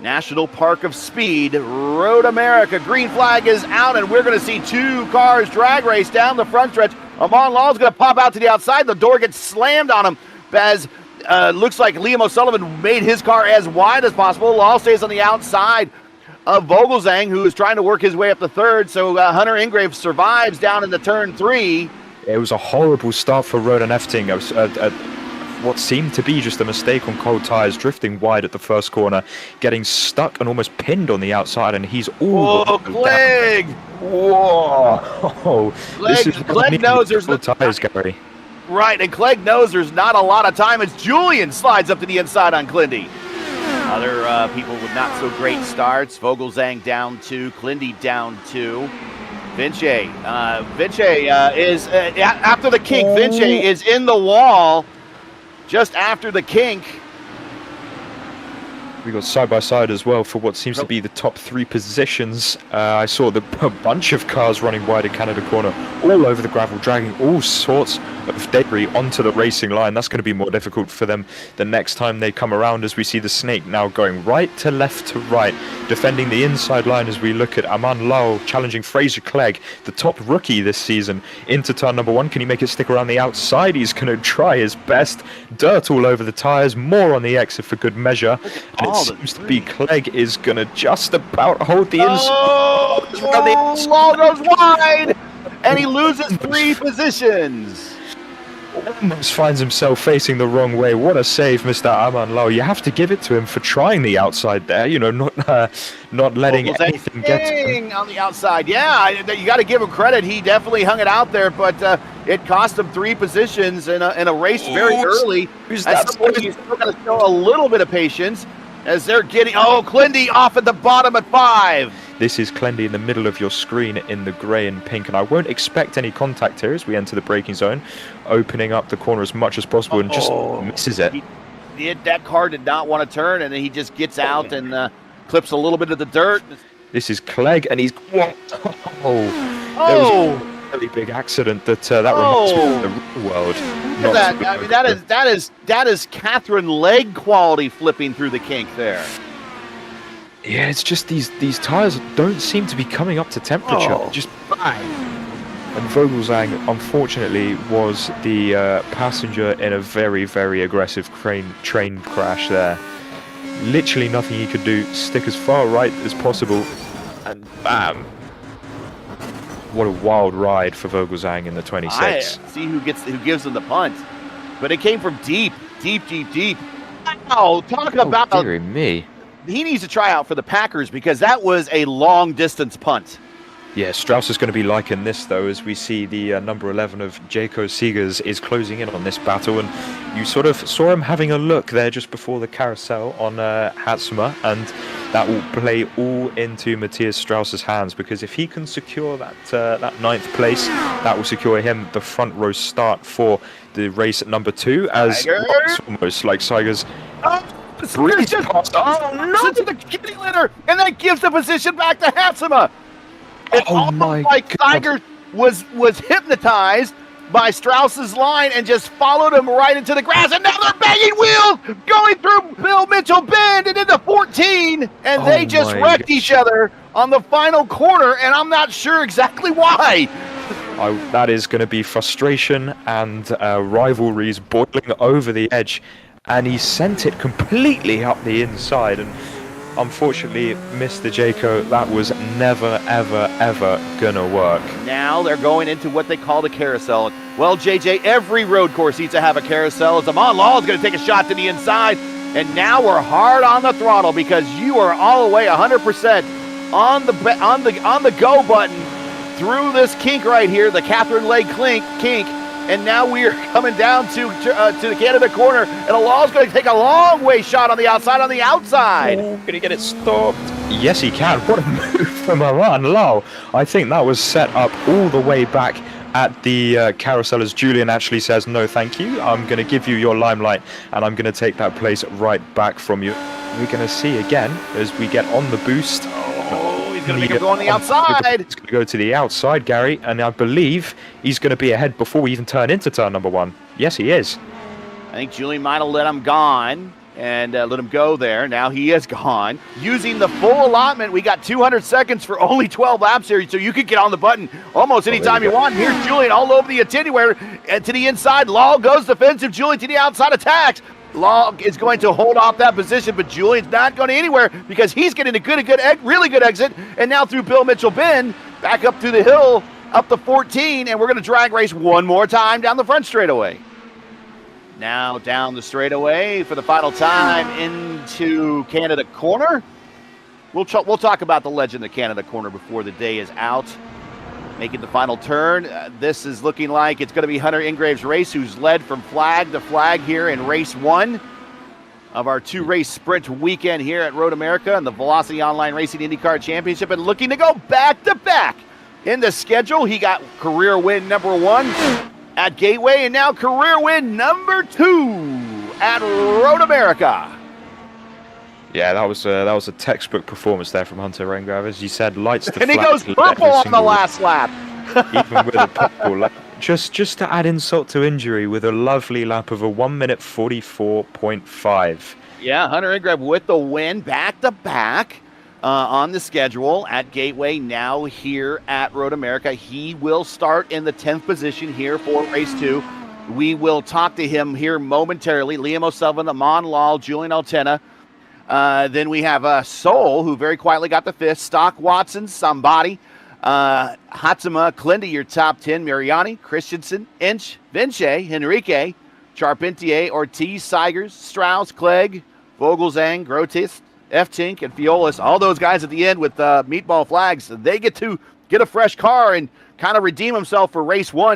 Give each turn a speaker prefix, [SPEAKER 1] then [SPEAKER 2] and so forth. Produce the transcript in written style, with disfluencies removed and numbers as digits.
[SPEAKER 1] National Park of Speed, Road America. Green flag is out, and we're going to see 2 cars drag race down the front stretch. Amon Law's going to pop out to the outside. The door gets slammed on him as looks like Liam O'Sullivan made his car as wide as possible. Law stays on the outside of Vogelzang, who is trying to work his way up the third. So Hunter Ingrave survives down into turn 3.
[SPEAKER 2] It was a horrible start for Rodan Efting. What seemed to be just a mistake on cold tires, drifting wide at the first corner, getting stuck and almost pinned on the outside, and he's all
[SPEAKER 1] Clegg!
[SPEAKER 2] Whoa!
[SPEAKER 1] Clegg knows there's
[SPEAKER 2] no tires, Gary.
[SPEAKER 1] Right, and Clegg knows there's not a lot of time as Julian slides up to the inside on Clindy. Other people with not so great starts. Vogelzang down 2, Clindy down 2. Vinci is after the kink. Vinci is in the wall. Just after the kink.
[SPEAKER 2] We got side by side as well for what seems to be the top 3 positions. I saw a bunch of cars running wide in Canada corner, all over the gravel, dragging all sorts of debris onto the racing line. That's going to be more difficult for them the next time they come around, as we see the snake now going right to left to right, defending the inside line as we look at Aman Lau challenging Fraser Clegg, the top rookie this season, into turn number 1. Can he make it stick around the outside? He's going to try his best. Dirt all over the tyres, more on the exit for good measure. And it seems to be Clegg is going to just about hold the inside.
[SPEAKER 1] Law goes wide, and he loses 3 positions.
[SPEAKER 2] Almost finds himself facing the wrong way. What a save, Mr. Aman Lau. You have to give it to him for trying the outside there. You know, not letting anything get to him.
[SPEAKER 1] On the outside. Yeah, you got to give him credit. He definitely hung it out there, but it cost him 3 positions in a race very early. At some point, you still got to show a little bit of patience as they're getting... Clindy off at the bottom at 5.
[SPEAKER 2] This is Clendy in the middle of your screen in the grey and pink, and I won't expect any contact here as we enter the braking zone, opening up the corner as much as possible and just misses it.
[SPEAKER 1] That car did not want to turn, and then he just gets out and clips a little bit of the dirt.
[SPEAKER 2] This is Clegg, and he's... There was a really big accident that reminds me of the real world.
[SPEAKER 1] Look at that. I mean, that is Catherine Legg quality flipping through the kink there.
[SPEAKER 2] Yeah, it's just these tires don't seem to be coming up to temperature. Just bang. And Vogelzang, unfortunately, was the passenger in a very, very aggressive train crash there. Literally nothing he could do. Stick as far right as possible, and bam! What a wild ride for Vogelzang in the 26.
[SPEAKER 1] I see who gives him the punt, but it came from deep. Wow, talk about...
[SPEAKER 2] Dear me.
[SPEAKER 1] He needs to try out for the Packers because that was a long-distance punt.
[SPEAKER 2] Yeah, Strauss is going to be liking this, though, as we see the number 11 of Jaco Seegers is closing in on this battle. And you sort of saw him having a look there just before the carousel on Hatsuma, and that will play all into Matthias Strauss's hands, because if he can secure that 9th place, that will secure him the front row start for the race at number 2, as it's almost like Seegers...
[SPEAKER 1] Just to the kitty litter, and that gives the position back to Hatsuma. It's almost like Tiger was hypnotized by Strauss's line and just followed him right into the grass, and now they're banging wheels going through Bill Mitchell Bend and into 14, and they just wrecked each other on the final corner, and I'm not sure exactly why.
[SPEAKER 2] That is going to be frustration and rivalries boiling over the edge. And he sent it completely up the inside, and unfortunately, Mr. Jaco, that was never, ever, ever gonna work.
[SPEAKER 1] Now they're going into what they call the carousel. Well, JJ, every road course needs to have a carousel. As Amon Law is going to take a shot to the inside, and now we're hard on the throttle because you are all the way 100% on the go button through this kink right here, the Catherine Legg kink. And now we are coming down to the Canada corner, and Law's going to take a long way shot on the outside.
[SPEAKER 2] Can he get it stopped? Yes, he can. What a move from Aman Lau. I think that was set up all the way back at the carousel, as Julian actually says, no thank you. I'm going to give you your limelight, and I'm going to take that place right back from you. We're going to see again as we get on the boost.
[SPEAKER 1] He's going to make him go on the outside.
[SPEAKER 2] He's going to go to the outside, Gary, and I believe he's going to be ahead before we even turn into turn number 1. Yes, he is.
[SPEAKER 1] I think Julian might have let him gone, and let him go there. Now he is gone. Using the full allotment, we got 200 seconds for only 12 laps here, so you could get on the button almost anytime you want. Here's Julian all over the attenuator, and to the inside. Law goes defensive. Julian to the outside attacks. Law is going to hold off that position, but Julian's not going anywhere because he's getting a really good exit, and now through Bill Mitchell Bend, back up through the hill, up to 14, and we're going to drag race one more time down the front straightaway. Now down the straightaway for the final time into Canada Corner. We'll talk about the legend of Canada Corner before the day is out. Making the final turn. This is looking like it's going to be Hunter Ingrave's race, who's led from flag to flag here in race 1 of our 2-race sprint weekend here at Road America and the Velocity Online Racing IndyCar Championship, and looking to go back-to-back in the schedule. He got career win number 1 at Gateway, and now career win number 2 at Road America.
[SPEAKER 2] Yeah, that was a textbook performance there from Hunter Rengrave. As you said, lights the
[SPEAKER 1] and he goes purple on the last lap.
[SPEAKER 2] Even with a purple lap. Just to add insult to injury with a lovely lap of a 1 minute 44.5.
[SPEAKER 1] Yeah, Hunter Ingrave with the win back-to-back on the schedule at Gateway, now here at Road America. He will start in the 10th position here for race 2. We will talk to him here momentarily. Liam O'Sullivan, Amon Lal, Julian Altena. Then we have Soul, who very quietly got the 5th. Stock Watson, somebody. Hatsuma, Clindy, your top 10. Mariani, Christensen, Inch, Vince, Henrique, Charpentier, Ortiz, Seigers, Strauss, Clegg, Vogelzang, Grotis, F-Tink, and Fiolis. All those guys at the end with meatball flags. They get to get a fresh car and kind of redeem himself for race 1.